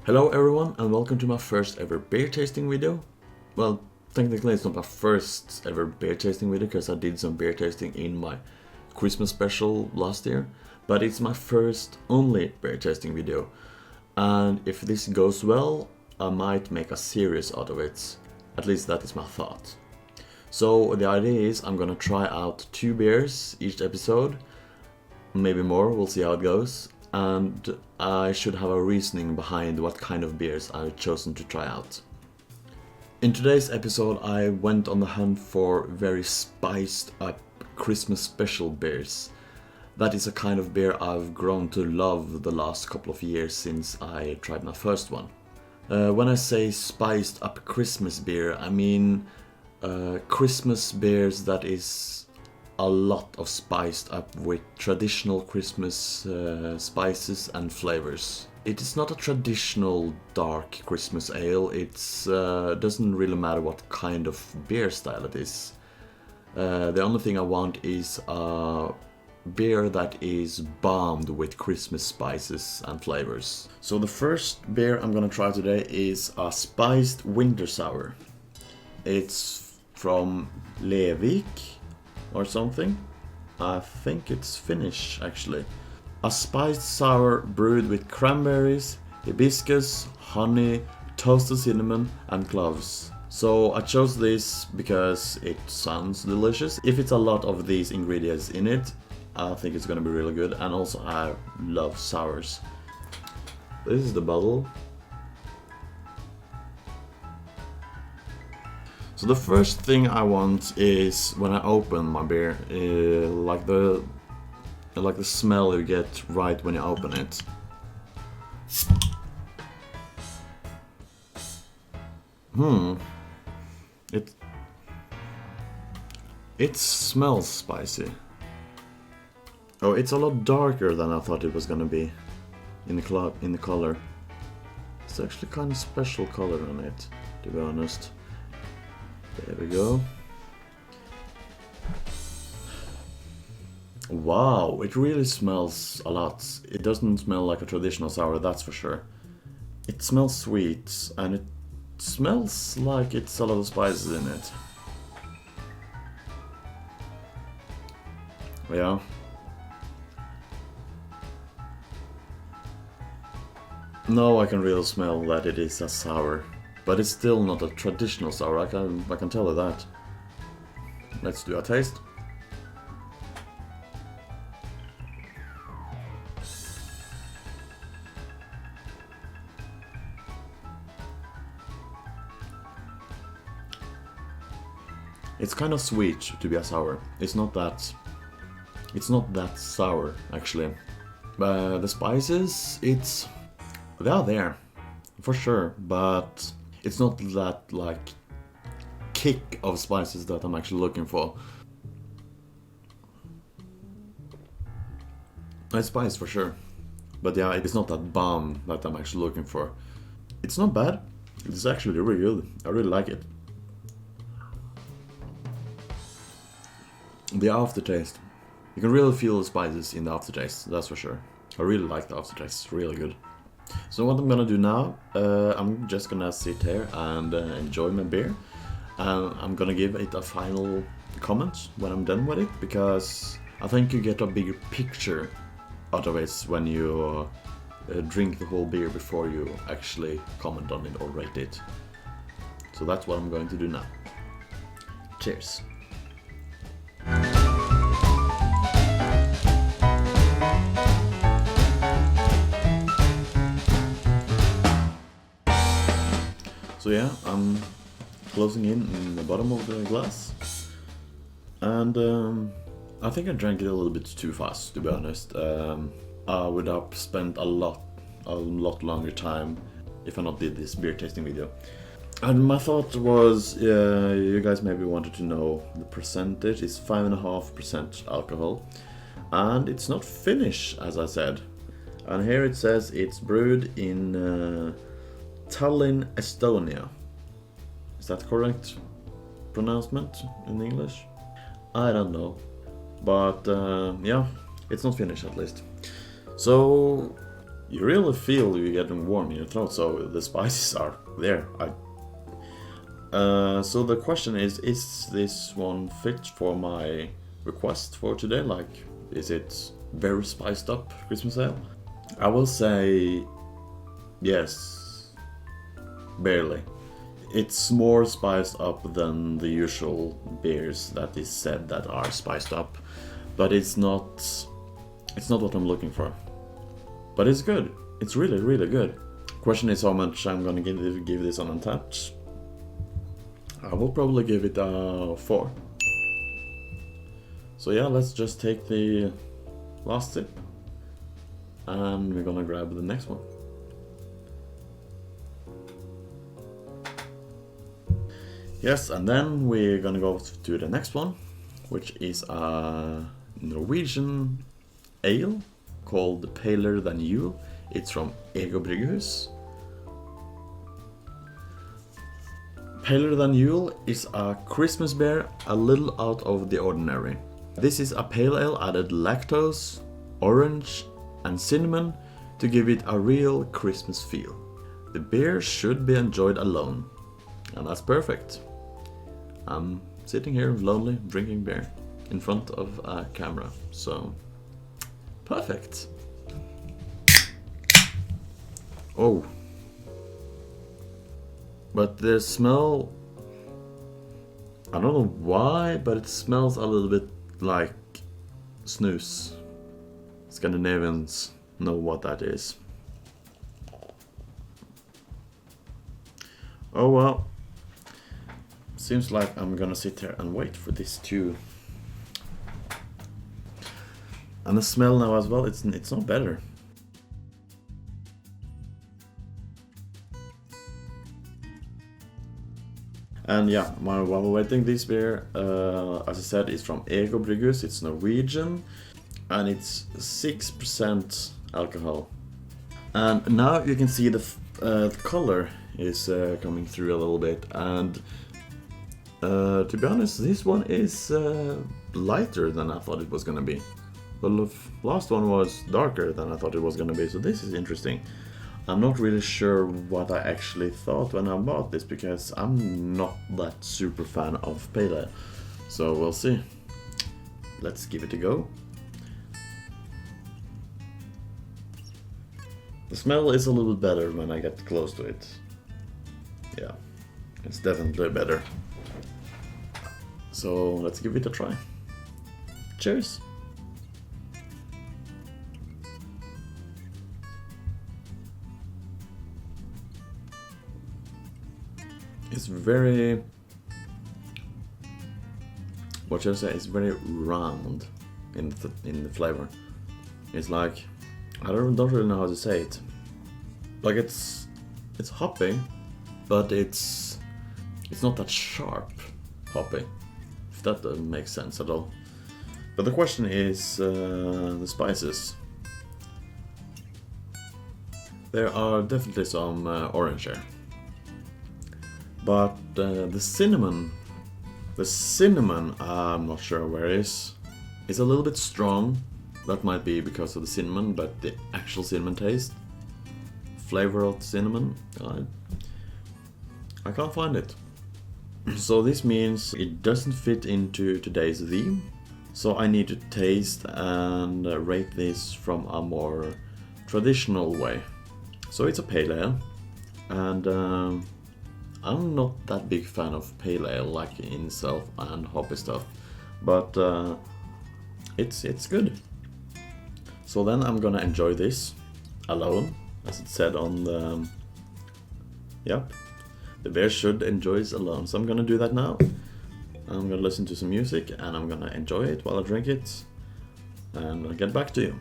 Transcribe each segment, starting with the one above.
Hello everyone and welcome to my first ever beer tasting video. Well, technically it's not my first ever beer tasting video because I did some beer tasting in my Christmas special last year, but it's my first only beer tasting video. And if this goes well, I might make a series out of it. At least that is my thought. So the idea is I'm gonna try out 2 beers each episode, maybe more, we'll see how it goes. And I should have a reasoning behind what kind of beers I've chosen to try out. In today's episode I went on the hunt for very spiced up Christmas special beers. That is a kind of beer I've grown to love the last couple of years since I tried my first one. When I say spiced up Christmas beer, I mean Christmas beers that is a lot of spiced up with traditional Christmas spices and flavors. It is not a traditional dark Christmas ale. It's doesn't really matter what kind of beer style it is. The only thing I want is a beer that is bombed with Christmas spices and flavors. So the first beer I'm gonna try today is a spiced winter sour. It's from Levik or something. I think it's Finnish actually. A spiced sour brewed with cranberries, hibiscus, honey, toasted cinnamon and cloves. So I chose this because it sounds delicious. If it's a lot of these ingredients in it, I think it's gonna be really good, and also I love sours. This is the bottle. So the first thing I want is when I open my beer, like the smell you get right when you open it. It smells spicy. Oh, it's a lot darker than I thought it was gonna be in the color. It's actually kind of special color on it, to be honest. There we go. Wow, it really smells a lot. It doesn't smell like a traditional sour, that's for sure. It smells sweet, and it smells like it's a lot of spices in it. Yeah. No, I can really smell that it is a sour. But it's still not a traditional sour, I can tell you that. Let's do a taste. It's kind of sweet to be a sour. It's not that sour actually. The spices, they are there for sure, but it's not that like kick of spices that I'm actually looking for. It's spice for sure, but yeah, it's not that bomb that I'm actually looking for. It's not bad. It's actually really good. I really like it. The aftertaste. You can really feel the spices in the aftertaste, that's for sure. I really like the aftertaste, it's really good. So what I'm gonna do now, I'm just gonna sit here and enjoy my beer. I'm gonna give it a final comment when I'm done with it, because I think you get a bigger picture out of it when you drink the whole beer before you actually comment on it or rate it. So that's what I'm going to do now. Cheers. So yeah, I'm closing in the bottom of the glass, and I think I drank it a little bit too fast, to be honest. I would have spent a lot longer time if I not did this beer tasting video. And my thought was, you guys maybe wanted to know the percentage. It's 5.5% alcohol, and it's not Finnish, as I said. And here it says it's brewed in Tallinn, Estonia. Is that correct pronouncement in English? I don't know. But yeah, it's not Finnish at least. So you really feel you're getting warm in your throat, so the spices are there. So the question is this one fit for my request for today? Like, is it very spiced up Christmas ale? I will say yes, barely. It's more spiced up than the usual beers that is said that are spiced up, but it's not what I'm looking for. But it's good. It's really, really good. Question is how much I'm gonna give this on Untapped. I will probably give it a 4. So yeah, let's just take the last sip and we're gonna grab the next one. Yes, and then we're gonna go to the next one, which is a Norwegian ale called Paler Than Yule. It's from Ego Brygghus. Paler Than Yule is a Christmas beer a little out of the ordinary. This is a pale ale added lactose, orange and cinnamon to give it a real Christmas feel. The beer should be enjoyed alone, and that's perfect. I'm sitting here lonely drinking beer in front of a camera, so perfect. Oh, but the smell, I don't know why, but it smells a little bit like snus. Scandinavians know what that is. Oh well. Seems like I'm gonna sit here and wait for this too. And the smell now as well, it's not better. And yeah, while we're waiting, this beer, as I said, is from Ego Brygghus. It's Norwegian, and it's 6% alcohol. And now you can see the color is coming through a little bit. And to be honest, this one is lighter than I thought it was gonna be. The last one was darker than I thought it was gonna be, so this is interesting. I'm not really sure what I actually thought when I bought this, because I'm not that super fan of pale ale. So we'll see. Let's give it a go. The smell is a little bit better when I get close to it. Yeah, it's definitely better. So let's give it a try. Cheers! It's very, what should I say, it's very round in the flavor. It's like, I don't really know how to say it. Like it's hoppy, but it's not that sharp hoppy, if that doesn't make sense at all. But the question is the spices. There are definitely some orange here. But the cinnamon, I'm not sure where it is. It's a little bit strong. That might be because of the cinnamon, but the actual cinnamon taste, flavor of cinnamon, I can't find it. So this means it doesn't fit into today's theme. So I need to taste and rate this from a more traditional way. So it's a pale ale, and I'm not that big fan of pale ale, like in itself and hoppy stuff, but it's good. So then I'm gonna enjoy this alone, as it said on the, yep, the bear should enjoy it alone. So I'm gonna do that now. I'm gonna listen to some music and I'm gonna enjoy it while I drink it, and I'll get back to you.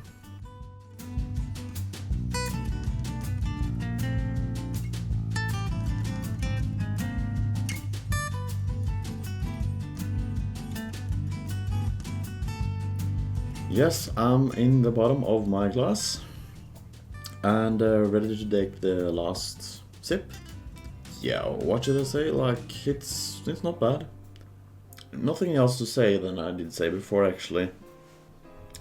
Yes, I'm in the bottom of my glass and ready to take the last sip. Yeah, what should I say? Like, it's not bad. Nothing else to say than I did say before, actually.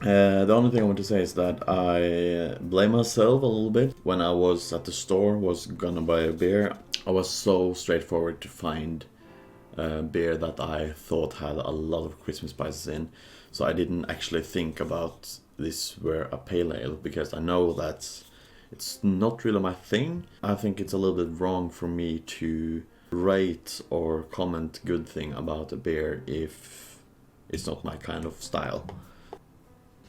The only thing I want to say is that I blame myself a little bit. When I was at the store, was gonna buy a beer, I was so straightforward to find a beer that I thought had a lot of Christmas spices in. So I didn't actually think about this were a pale ale, because I know that it's not really my thing. I think it's a little bit wrong for me to rate or comment good thing about a beer if it's not my kind of style.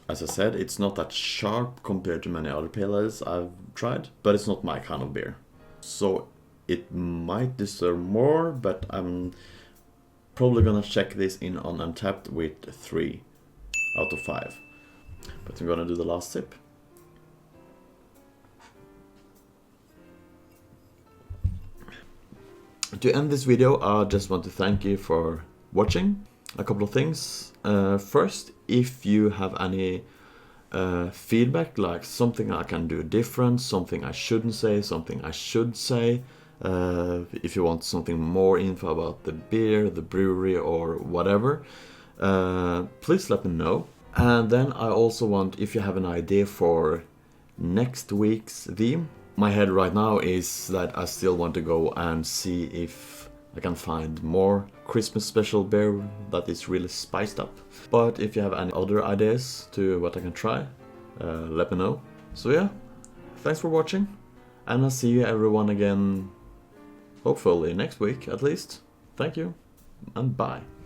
As I said, it's not that sharp compared to many other pale ales I've tried, but it's not my kind of beer. So it might deserve more, but I'm probably gonna check this in on Untapped with 3 out of 5. But I'm gonna do the last sip. To end this video, I just want to thank you for watching. A couple of things. First, if you have any feedback, like something I can do different, something I shouldn't say, something I should say, if you want something more info about the beer, the brewery, or whatever, please let me know. And then I also want, if you have an idea for next week's theme, my head right now is that I still want to go and see if I can find more Christmas special beer that is really spiced up. But if you have any other ideas to what I can try, let me know. So yeah, thanks for watching, and I'll see you everyone again, hopefully next week at least. Thank you, and bye.